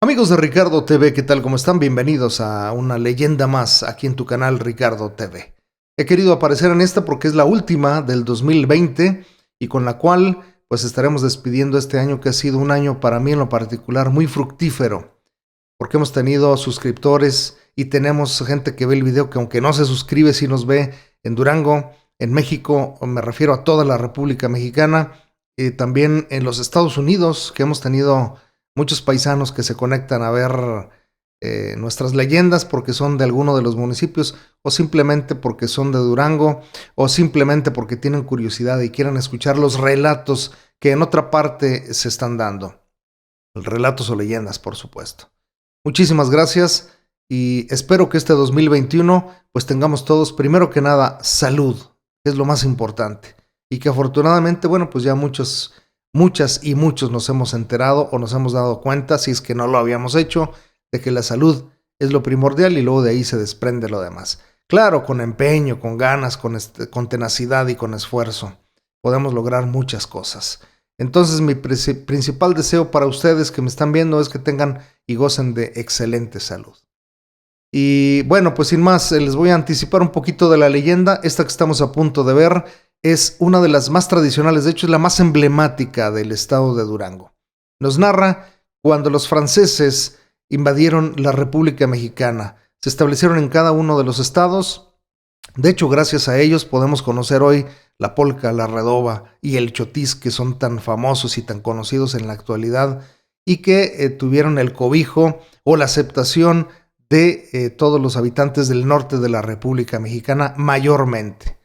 Amigos de Ricardo TV, ¿qué tal? ¿Cómo están? Bienvenidos a una leyenda más aquí en tu canal Ricardo TV. He querido aparecer en esta porque es la última del 2020 y con la cual pues estaremos despidiendo este año que ha sido un año para mí en lo particular muy fructífero, porque hemos tenido suscriptores y tenemos gente que ve el video que aunque no se suscribe sí nos ve en Durango, en México, me refiero a toda la República Mexicana, y también en los Estados Unidos, que hemos tenido muchos paisanos que se conectan a ver nuestras leyendas porque son de alguno de los municipios o simplemente porque son de Durango o simplemente porque tienen curiosidad y quieren escuchar los relatos que en otra parte se están dando. Relatos o leyendas, por supuesto. Muchísimas gracias y espero que este 2021 pues tengamos todos, primero que nada, salud, que es lo más importante. Y que afortunadamente, bueno, pues ya muchas y muchos nos hemos enterado o nos hemos dado cuenta, si es que no lo habíamos hecho, de que la salud es lo primordial y luego de ahí se desprende lo demás. Claro, con empeño, con ganas, con tenacidad y con esfuerzo podemos lograr muchas cosas. Entonces mi principal deseo para ustedes que me están viendo es que tengan y gocen de excelente salud. Y bueno, pues sin más, les voy a anticipar un poquito de la leyenda. Esta que estamos a punto de ver es una de las más tradicionales, de hecho es la más emblemática del estado de Durango. Nos narra cuando los franceses invadieron la República Mexicana. Se establecieron en cada uno de los estados. De hecho, gracias a ellos podemos conocer hoy la polca, la redoba y el chotis, que son tan famosos y tan conocidos en la actualidad y que tuvieron el cobijo o la aceptación de todos los habitantes del norte de la República Mexicana mayormente.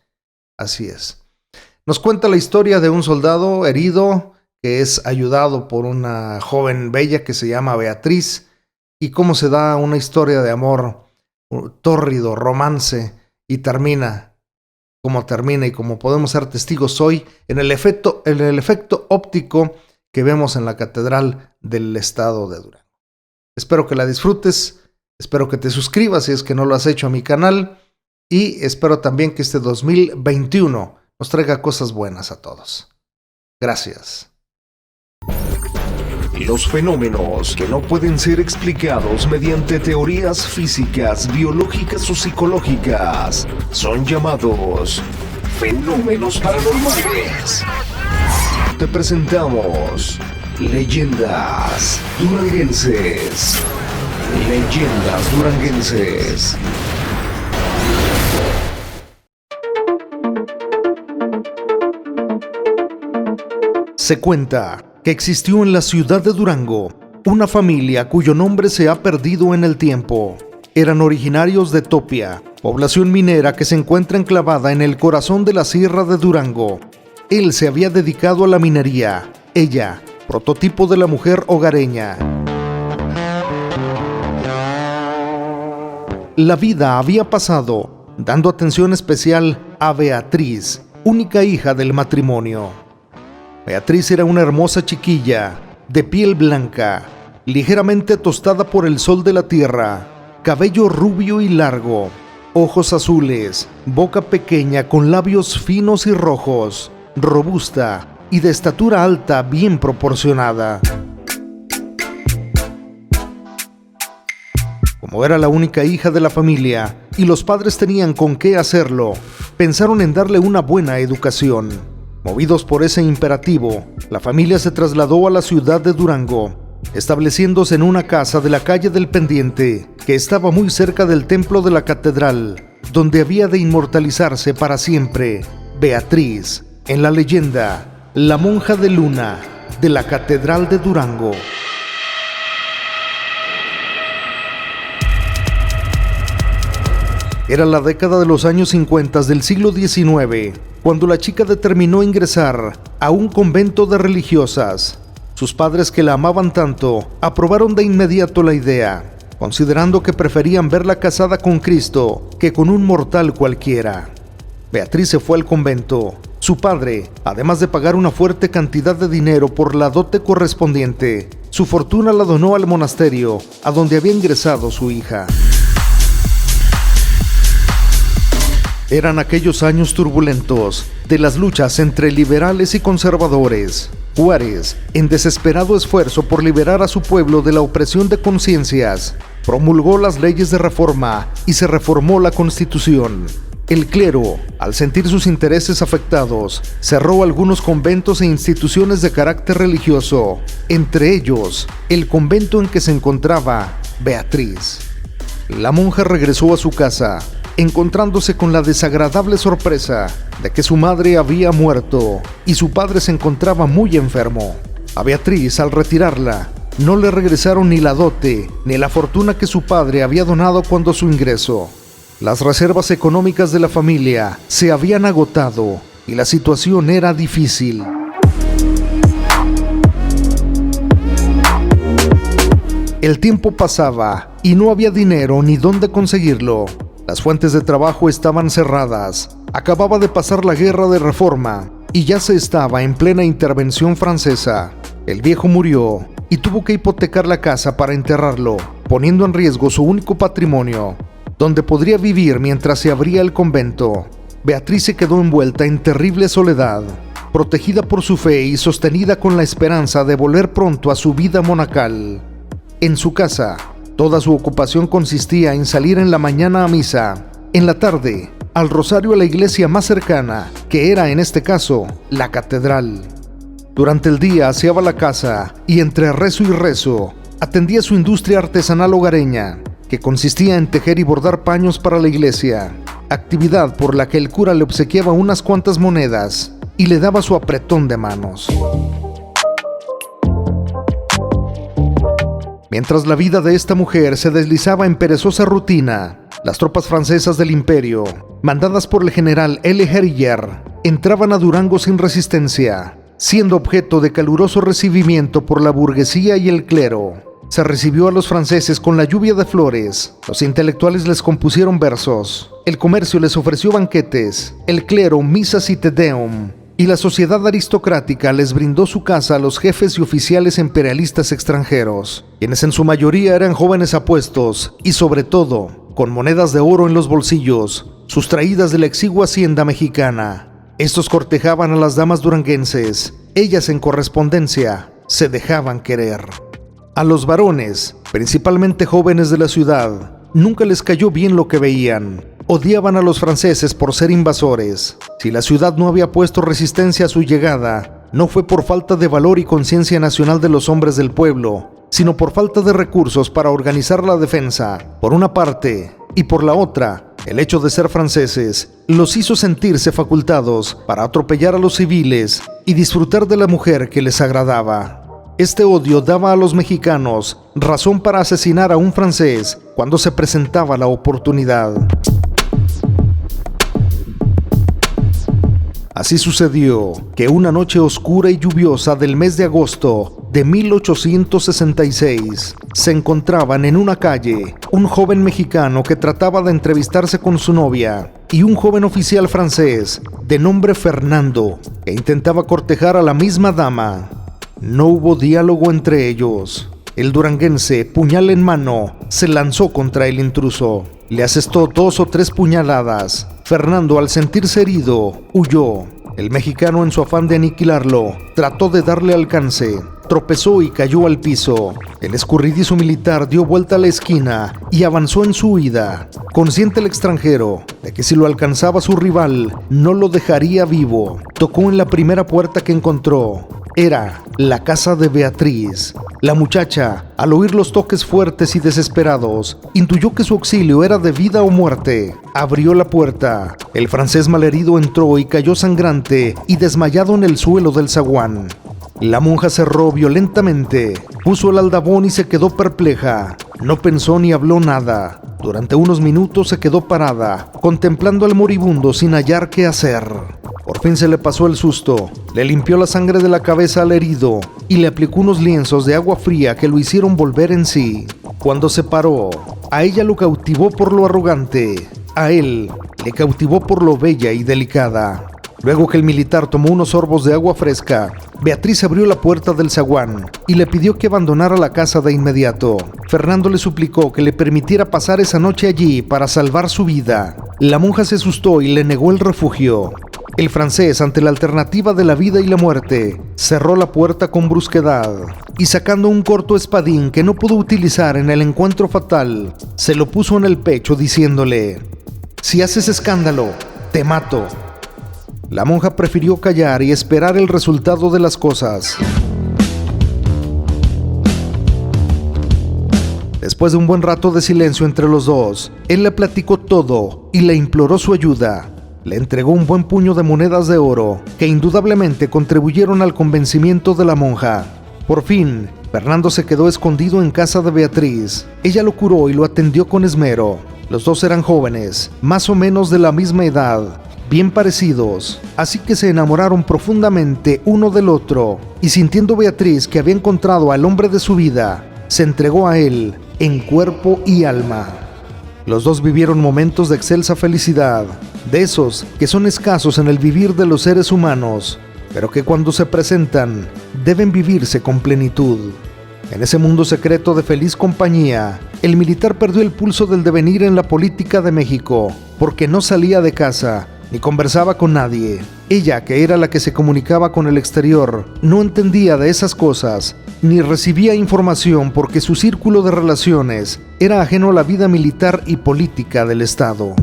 Así es. Nos cuenta la historia de un soldado herido que es ayudado por una joven bella que se llama Beatriz y cómo se da una historia de amor tórrido, romance y termina como termina y como podemos ser testigos hoy en el efecto óptico que vemos en la catedral del estado de Durango. Espero que la disfrutes, espero que te suscribas si es que no lo has hecho a mi canal y espero también que este 2021 nos traiga cosas buenas a todos. Gracias. Los fenómenos que no pueden ser explicados mediante teorías físicas, biológicas o psicológicas son llamados fenómenos paranormales. Te presentamos Leyendas Duranguenses. Leyendas Duranguenses. Se cuenta que existió en la ciudad de Durango una familia cuyo nombre se ha perdido en el tiempo. Eran originarios de Topia, población minera que se encuentra enclavada en el corazón de la sierra de Durango. Él se había dedicado a la minería, ella, prototipo de la mujer hogareña. La vida había pasado, dando atención especial a Beatriz, única hija del matrimonio. Beatriz era una hermosa chiquilla, de piel blanca, ligeramente tostada por el sol de la tierra, cabello rubio y largo, ojos azules, boca pequeña con labios finos y rojos, robusta y de estatura alta bien proporcionada. Como era la única hija de la familia y los padres tenían con qué hacerlo, pensaron en darle una buena educación. Movidos por ese imperativo, la familia se trasladó a la ciudad de Durango, estableciéndose en una casa de la calle del Pendiente, que estaba muy cerca del templo de la catedral, donde había de inmortalizarse para siempre Beatriz, en la leyenda, la monja de luna de la catedral de Durango. Era la década de los años 50 del siglo XIX, cuando la chica determinó ingresar a un convento de religiosas. Sus padres, que la amaban tanto, aprobaron de inmediato la idea, considerando que preferían verla casada con Cristo que con un mortal cualquiera. Beatriz se fue al convento. Su padre, además de pagar una fuerte cantidad de dinero por la dote correspondiente, su fortuna la donó al monasterio, a donde había ingresado su hija. Eran aquellos años turbulentos de las luchas entre liberales y conservadores. Juárez, en desesperado esfuerzo por liberar a su pueblo de la opresión de conciencias, promulgó las leyes de reforma y se reformó la Constitución. El clero, al sentir sus intereses afectados, cerró algunos conventos e instituciones de carácter religioso, entre ellos el convento en que se encontraba Beatriz. La monja regresó a su casa, encontrándose con la desagradable sorpresa de que su madre había muerto y su padre se encontraba muy enfermo. A Beatriz, al retirarla, no le regresaron ni la dote ni la fortuna que su padre había donado cuando su ingreso. Las reservas económicas de la familia se habían agotado y la situación era difícil. El tiempo pasaba y no había dinero ni dónde conseguirlo. Las fuentes de trabajo estaban cerradas. Acababa de pasar la guerra de Reforma y ya se estaba en plena intervención francesa. El viejo murió y tuvo que hipotecar la casa para enterrarlo, poniendo en riesgo su único patrimonio, donde podría vivir mientras se abría el convento. Beatriz se quedó envuelta en terrible soledad, protegida por su fe y sostenida con la esperanza de volver pronto a su vida monacal. En su casa, toda su ocupación consistía en salir en la mañana a misa, en la tarde, al rosario a la iglesia más cercana, que era en este caso, la catedral. Durante el día aseaba la casa y entre rezo y rezo, atendía su industria artesanal hogareña, que consistía en tejer y bordar paños para la iglesia, actividad por la que el cura le obsequiaba unas cuantas monedas y le daba su apretón de manos. Mientras la vida de esta mujer se deslizaba en perezosa rutina, las tropas francesas del imperio, mandadas por el general L. Hérier, entraban a Durango sin resistencia, siendo objeto de caluroso recibimiento por la burguesía y el clero. Se recibió a los franceses con la lluvia de flores, los intelectuales les compusieron versos, el comercio les ofreció banquetes, el clero misas y te deum, y la sociedad aristocrática les brindó su casa a los jefes y oficiales imperialistas extranjeros, quienes en su mayoría eran jóvenes apuestos y sobre todo con monedas de oro en los bolsillos, sustraídas de la exigua hacienda mexicana. Estos cortejaban a las damas duranguenses, ellas en correspondencia se dejaban querer. A los varones, principalmente jóvenes de la ciudad, nunca les cayó bien lo que veían. Odiaban a los franceses por ser invasores. Si la ciudad no había puesto resistencia a su llegada, no fue por falta de valor y conciencia nacional de los hombres del pueblo, sino por falta de recursos para organizar la defensa, por una parte, y por la otra, el hecho de ser franceses los hizo sentirse facultados para atropellar a los civiles y disfrutar de la mujer que les agradaba. Este odio daba a los mexicanos razón para asesinar a un francés cuando se presentaba la oportunidad. Así sucedió que una noche oscura y lluviosa del mes de agosto de 1866 se encontraban en una calle un joven mexicano que trataba de entrevistarse con su novia y un joven oficial francés de nombre Fernando que intentaba cortejar a la misma dama. No hubo diálogo entre ellos. El duranguense, puñal en mano, se lanzó contra el intruso. Le asestó 2 o 3 puñaladas. Fernando, al sentirse herido, huyó. El mexicano, en su afán de aniquilarlo, trató de darle alcance. Tropezó y cayó al piso. El escurridizo militar dio vuelta a la esquina y avanzó en su huida. Consciente el extranjero de que si lo alcanzaba su rival, no lo dejaría vivo, tocó en la primera puerta que encontró. Era la casa de Beatriz. La muchacha, al oír los toques fuertes y desesperados, intuyó que su auxilio era de vida o muerte. Abrió la puerta. El francés malherido entró y cayó sangrante y desmayado en el suelo del zaguán. La monja cerró violentamente, puso el aldabón y se quedó perpleja. No pensó ni habló nada. Durante unos minutos se quedó parada, contemplando al moribundo sin hallar qué hacer. Por fin se le pasó el susto, le limpió la sangre de la cabeza al herido y le aplicó unos lienzos de agua fría que lo hicieron volver en sí. Cuando se paró, a ella lo cautivó por lo arrogante, a él le cautivó por lo bella y delicada. Luego que el militar tomó unos sorbos de agua fresca, Beatriz abrió la puerta del zaguán y le pidió que abandonara la casa de inmediato. Fernando le suplicó que le permitiera pasar esa noche allí para salvar su vida. La monja se asustó y le negó el refugio. El francés, ante la alternativa de la vida y la muerte, cerró la puerta con brusquedad y, sacando un corto espadín que no pudo utilizar en el encuentro fatal, se lo puso en el pecho diciéndole: «Si haces escándalo, te mato». La monja prefirió callar y esperar el resultado de las cosas. Después de un buen rato de silencio entre los dos, él le platicó todo y le imploró su ayuda. Le entregó un buen puño de monedas de oro, que indudablemente contribuyeron al convencimiento de la monja. Por fin, Fernando se quedó escondido en casa de Beatriz. Ella lo curó y lo atendió con esmero. Los dos eran jóvenes, más o menos de la misma edad, bien parecidos, así que se enamoraron profundamente uno del otro, y sintiendo Beatriz que había encontrado al hombre de su vida, se entregó a él en cuerpo y alma. Los dos vivieron momentos de excelsa felicidad, de esos que son escasos en el vivir de los seres humanos, pero que cuando se presentan, deben vivirse con plenitud. En ese mundo secreto de feliz compañía, el militar perdió el pulso del devenir en la política de México, porque no salía de casa, ni conversaba con nadie. Ella, que era la que se comunicaba con el exterior, no entendía de esas cosas, ni recibía información porque su círculo de relaciones era ajeno a la vida militar y política del Estado.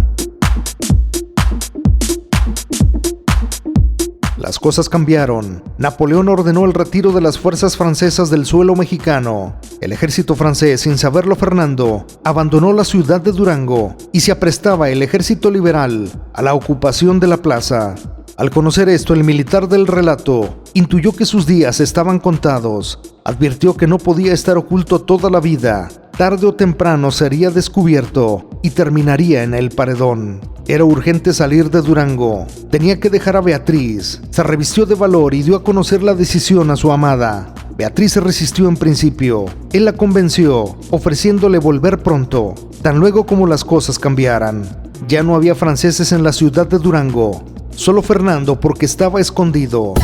Las cosas cambiaron. Napoleón ordenó el retiro de las fuerzas francesas del suelo mexicano. El ejército francés, sin saberlo Fernando, abandonó la ciudad de Durango y se aprestaba el ejército liberal a la ocupación de la plaza. Al conocer esto, el militar del relato intuyó que sus días estaban contados. Advirtió que no podía estar oculto toda la vida. Tarde o temprano sería descubierto y terminaría en el paredón. Era urgente salir de Durango. Tenía que dejar a Beatriz. Se revistió de valor y dio a conocer la decisión a su amada. Beatriz se resistió en principio. Él la convenció, ofreciéndole volver pronto, tan luego como las cosas cambiaran. Ya no había franceses en la ciudad de Durango, solo Fernando, porque estaba escondido.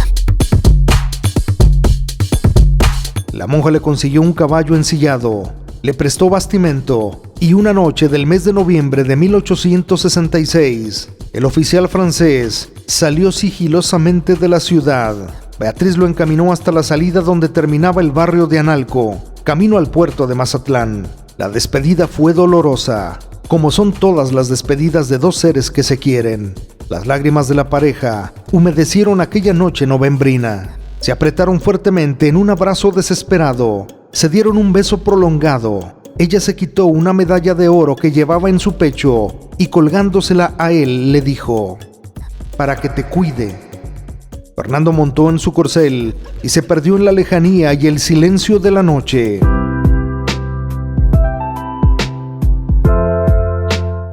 La monja le consiguió un caballo ensillado, le prestó bastimento, y una noche del mes de noviembre de 1866, el oficial francés salió sigilosamente de la ciudad. Beatriz lo encaminó hasta la salida donde terminaba el barrio de Analco, camino al puerto de Mazatlán. La despedida fue dolorosa, como son todas las despedidas de dos seres que se quieren. Las lágrimas de la pareja humedecieron aquella noche novembrina. Se apretaron fuertemente en un abrazo desesperado. Se dieron un beso prolongado. Ella se quitó una medalla de oro que llevaba en su pecho y, colgándosela a él, le dijo: «Para que te cuide». Fernando montó en su corcel y se perdió en la lejanía y el silencio de la noche.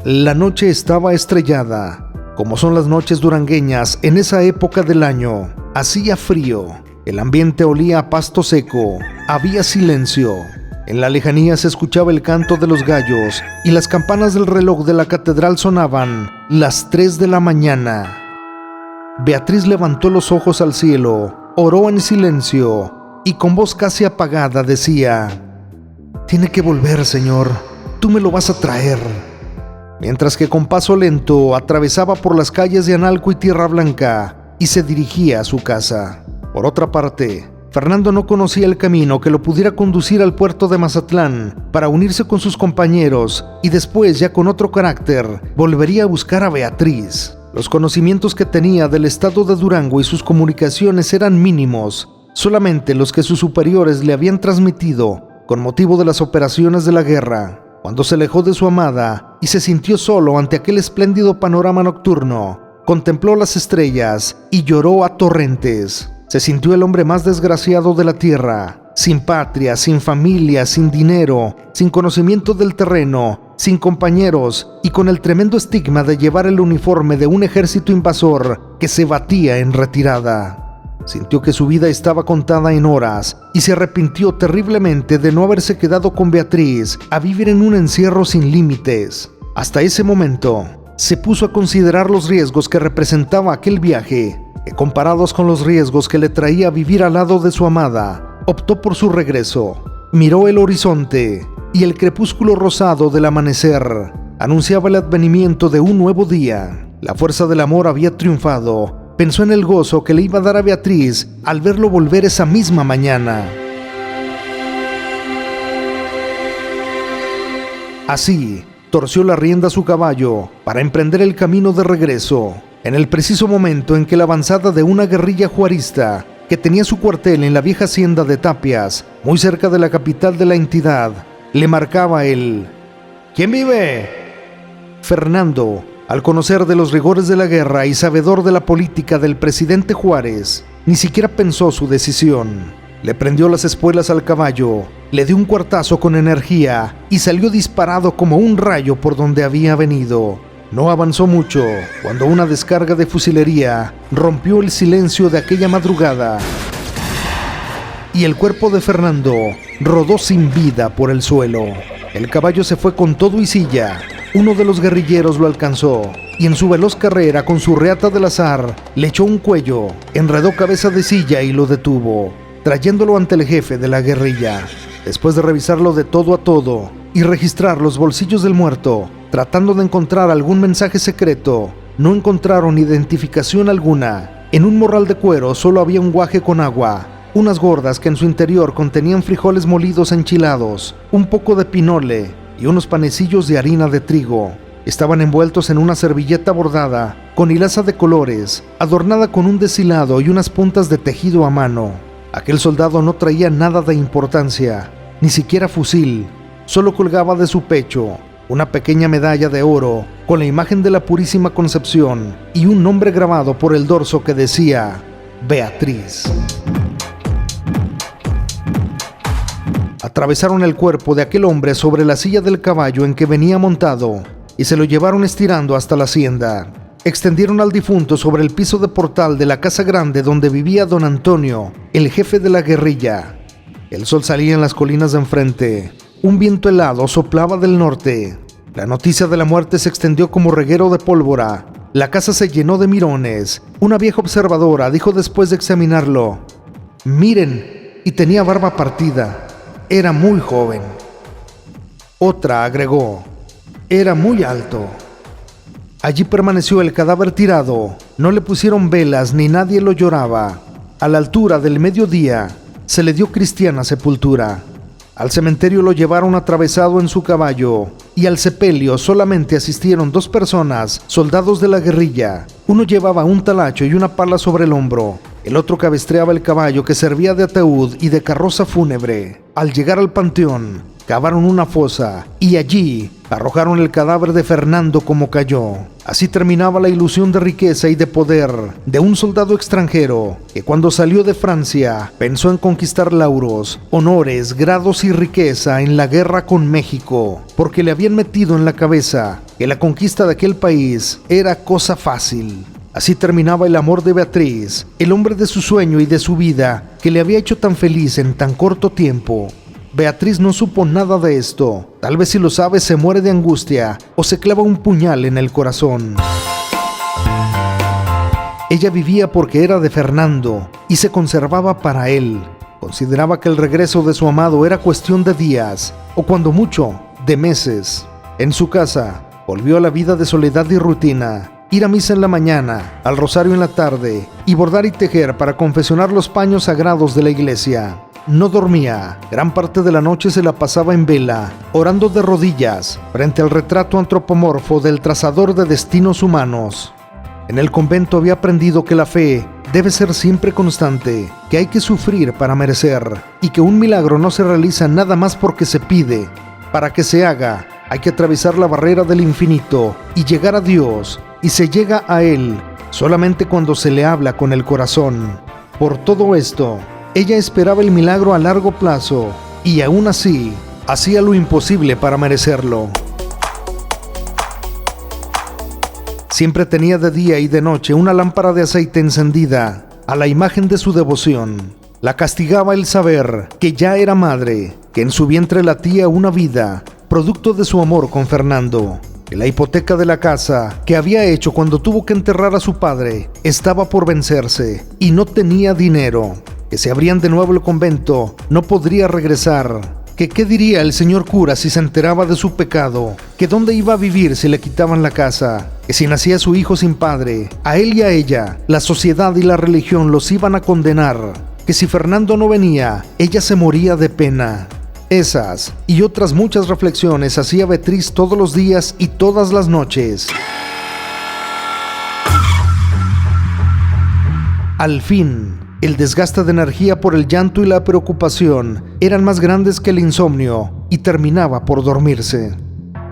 La noche estaba estrellada, como son las noches durangueñas en esa época del año. Hacía frío, el ambiente olía a pasto seco, había silencio. En la lejanía se escuchaba el canto de los gallos y las campanas del reloj de la catedral sonaban las 3 de la mañana. Beatriz levantó los ojos al cielo, oró en silencio y con voz casi apagada decía: «Tiene que volver, Señor, tú me lo vas a traer». Mientras que con paso lento atravesaba por las calles de Analco y Tierra Blanca y se dirigía a su casa. Por otra parte, Fernando no conocía el camino que lo pudiera conducir al puerto de Mazatlán para unirse con sus compañeros y después, ya con otro carácter, volvería a buscar a Beatriz. Los conocimientos que tenía del estado de Durango y sus comunicaciones eran mínimos, solamente los que sus superiores le habían transmitido con motivo de las operaciones de la guerra. Cuando se alejó de su amada y se sintió solo ante aquel espléndido panorama nocturno, contempló las estrellas y lloró a torrentes. Se sintió el hombre más desgraciado de la tierra, sin patria, sin familia, sin dinero, sin conocimiento del terreno, sin compañeros y con el tremendo estigma de llevar el uniforme de un ejército invasor que se batía en retirada. Sintió que su vida estaba contada en horas y se arrepintió terriblemente de no haberse quedado con Beatriz a vivir en un encierro sin límites. Hasta ese momento, se puso a considerar los riesgos que representaba aquel viaje, que comparados con los riesgos que le traía vivir al lado de su amada, optó por su regreso. Miró el horizonte y el crepúsculo rosado del amanecer anunciaba el advenimiento de un nuevo día. La fuerza del amor había triunfado pensó en el gozo que le iba a dar a Beatriz al verlo volver esa misma mañana. Así, torció la rienda a su caballo para emprender el camino de regreso, en el preciso momento en que la avanzada de una guerrilla juarista que tenía su cuartel en la vieja hacienda de Tapias, muy cerca de la capital de la entidad, le marcaba el ¿quién vive? Fernando, al conocer de los rigores de la guerra y sabedor de la política del presidente Juárez, ni siquiera pensó su decisión. Le prendió las espuelas al caballo, le dio un cuartazo con energía y salió disparado como un rayo por donde había venido. No avanzó mucho cuando una descarga de fusilería rompió el silencio de aquella madrugada y el cuerpo de Fernando rodó sin vida por el suelo. El caballo se fue con todo y silla. Uno de los guerrilleros lo alcanzó y en su veloz carrera con su reata del azar le echó un cuello, enredó cabeza de silla y lo detuvo, trayéndolo ante el jefe de la guerrilla. Después de revisarlo de todo a todo y registrar los bolsillos del muerto, tratando de encontrar algún mensaje secreto, no encontraron identificación alguna. En un morral de cuero solo había un guaje con agua, unas gordas que en su interior contenían frijoles molidos enchilados, un poco de pinole y unos panecillos de harina de trigo. Estaban envueltos en una servilleta bordada, con hilaza de colores, adornada con un deshilado y unas puntas de tejido a mano. Aquel soldado no traía nada de importancia, ni siquiera fusil. Solo colgaba de su pecho una pequeña medalla de oro con la imagen de la Purísima Concepción y un nombre grabado por el dorso que decía Beatriz. Atravesaron el cuerpo de aquel hombre sobre la silla del caballo en que venía montado y se lo llevaron estirando hasta la hacienda. Extendieron al difunto sobre el piso de portal de la casa grande donde vivía don Antonio, el jefe de la guerrilla. El sol salía en las colinas de enfrente. Un viento helado soplaba del norte. La noticia de la muerte se extendió como reguero de pólvora. La casa se llenó de mirones. Una vieja observadora dijo después de examinarlo: «Miren, y tenía barba partida. Era muy joven». Otra agregó: «Era muy alto». Allí permaneció el cadáver tirado. No le pusieron velas ni nadie lo lloraba. A la altura del mediodía se le dio cristiana sepultura. Al cementerio lo llevaron atravesado en su caballo y al sepelio solamente asistieron 2 personas, soldados de la guerrilla. Uno llevaba un talacho y una pala sobre el hombro. El otro cabestreaba el caballo que servía de ataúd y de carroza fúnebre. Al llegar al panteón, cavaron una fosa y allí arrojaron el cadáver de Fernando como cayó. Así terminaba la ilusión de riqueza y de poder de un soldado extranjero que cuando salió de Francia pensó en conquistar lauros, honores, grados y riqueza en la guerra con México, porque le habían metido en la cabeza que la conquista de aquel país era cosa fácil. Así terminaba el amor de Beatriz, el hombre de su sueño y de su vida que le había hecho tan feliz en tan corto tiempo. Beatriz no supo nada de esto. Tal vez si lo sabe se muere de angustia o se clava un puñal en el corazón. Ella vivía porque era de Fernando y se conservaba para él. Consideraba que el regreso de su amado era cuestión de días o cuando mucho, de meses. En su casa volvió a la vida de soledad y rutina. Ir a misa en la mañana, al rosario en la tarde y bordar y tejer para confeccionar los paños sagrados de la iglesia. No dormía, gran parte de la noche se la pasaba en vela, orando de rodillas frente al retrato antropomorfo del trazador de destinos humanos. En el convento había aprendido que la fe debe ser siempre constante, que hay que sufrir para merecer y que un milagro no se realiza nada más porque se pide. Para que se haga, hay que atravesar la barrera del infinito y llegar a Dios, y se llega a Él solamente cuando se le habla con el corazón. Por todo esto, ella esperaba el milagro a largo plazo y aún así hacía lo imposible para merecerlo. Siempre tenía de día y de noche una lámpara de aceite encendida a la imagen de su devoción. La castigaba el saber que ya era madre, que en su vientre latía una vida, producto de su amor con Fernando. Que la hipoteca de la casa que había hecho cuando tuvo que enterrar a su padre estaba por vencerse y no tenía dinero. Que si abrían de nuevo el convento no podría regresar. que qué diría el señor cura si se enteraba de su pecado, que dónde iba a vivir si le quitaban la casa, que si nacía su hijo sin padre, a él y a ella, la sociedad y la religión los iban a condenar, que si Fernando no venía, ella se moría de pena. Esas y otras muchas reflexiones hacía Beatriz todos los días y todas las noches. Al fin, el desgaste de energía por el llanto y la preocupación eran más grandes que el insomnio y terminaba por dormirse.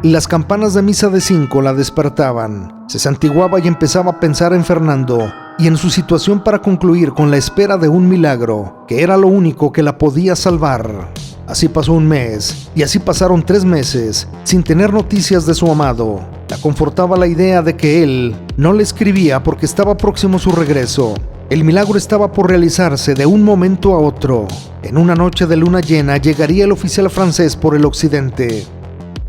Las campanas de misa de 5 la despertaban. Se santiguaba y empezaba a pensar en Fernando y en su situación para concluir con la espera de un milagro, que era lo único que la podía salvar. Así pasó un mes, y así pasaron 3 meses, sin tener noticias de su amado. La confortaba la idea de que él no le escribía porque estaba próximo su regreso. El milagro estaba por realizarse de un momento a otro. En una noche de luna llena llegaría el oficial francés por el occidente.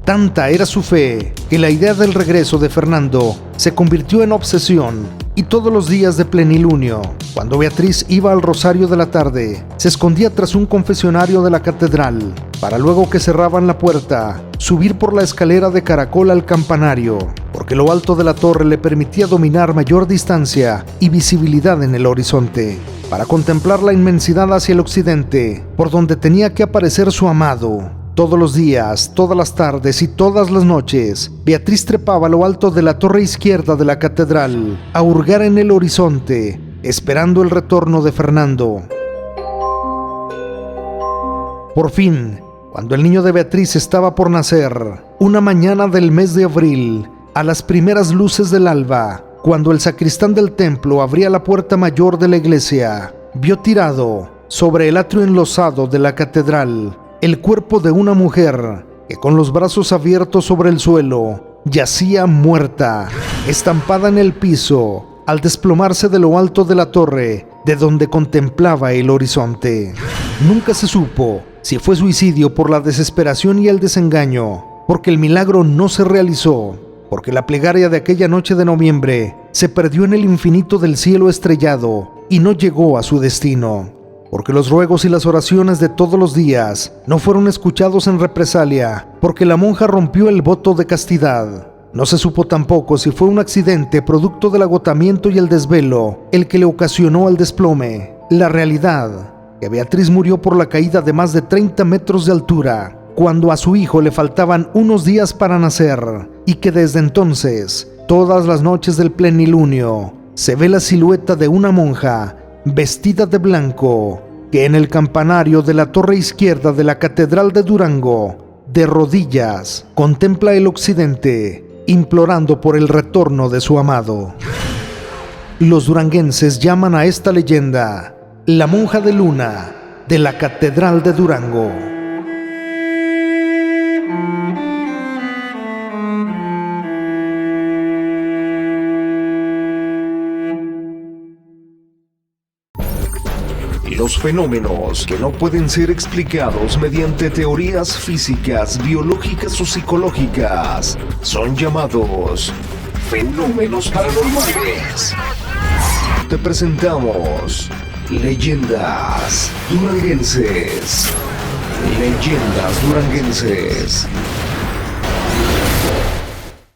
Tanta era su fe que la idea del regreso de Fernando se convirtió en obsesión, y todos los días de plenilunio, cuando Beatriz iba al rosario de la tarde, se escondía tras un confesionario de la catedral, para luego que cerraban la puerta, subir por la escalera de caracol al campanario, porque lo alto de la torre le permitía dominar mayor distancia y visibilidad en el horizonte, para contemplar la inmensidad hacia el occidente, por donde tenía que aparecer su amado. Todos los días, todas las tardes y todas las noches, Beatriz trepaba a lo alto de la torre izquierda de la catedral, a hurgar en el horizonte, esperando el retorno de Fernando. Por fin, cuando el niño de Beatriz estaba por nacer, una mañana del mes de abril, a las primeras luces del alba, cuando el sacristán del templo abría la puerta mayor de la iglesia, vio tirado, sobre el atrio enlosado de la catedral, el cuerpo de una mujer que con los brazos abiertos sobre el suelo yacía muerta, estampada en el piso, al desplomarse de lo alto de la torre, de donde contemplaba el horizonte. Nunca se supo si fue suicidio por la desesperación y el desengaño, porque el milagro no se realizó, porque la plegaria de aquella noche de noviembre se perdió en el infinito del cielo estrellado y no llegó a su destino, porque los ruegos y las oraciones de todos los días no fueron escuchados en represalia, porque la monja rompió el voto de castidad. No se supo tampoco si fue un accidente producto del agotamiento y el desvelo el que le ocasionó el desplome. La realidad, que Beatriz murió por la caída de más de 30 metros de altura, cuando a su hijo le faltaban unos días para nacer, y que desde entonces, todas las noches del plenilunio, se ve la silueta de una monja vestida de blanco, que en el campanario de la torre izquierda de la Catedral de Durango, de rodillas, contempla el occidente, implorando por el retorno de su amado. Los duranguenses llaman a esta leyenda la monja de luna de la Catedral de Durango. Los fenómenos que no pueden ser explicados mediante teorías físicas, biológicas o psicológicas son llamados fenómenos paranormales. Te presentamos Leyendas Duranguenses. Leyendas Duranguenses.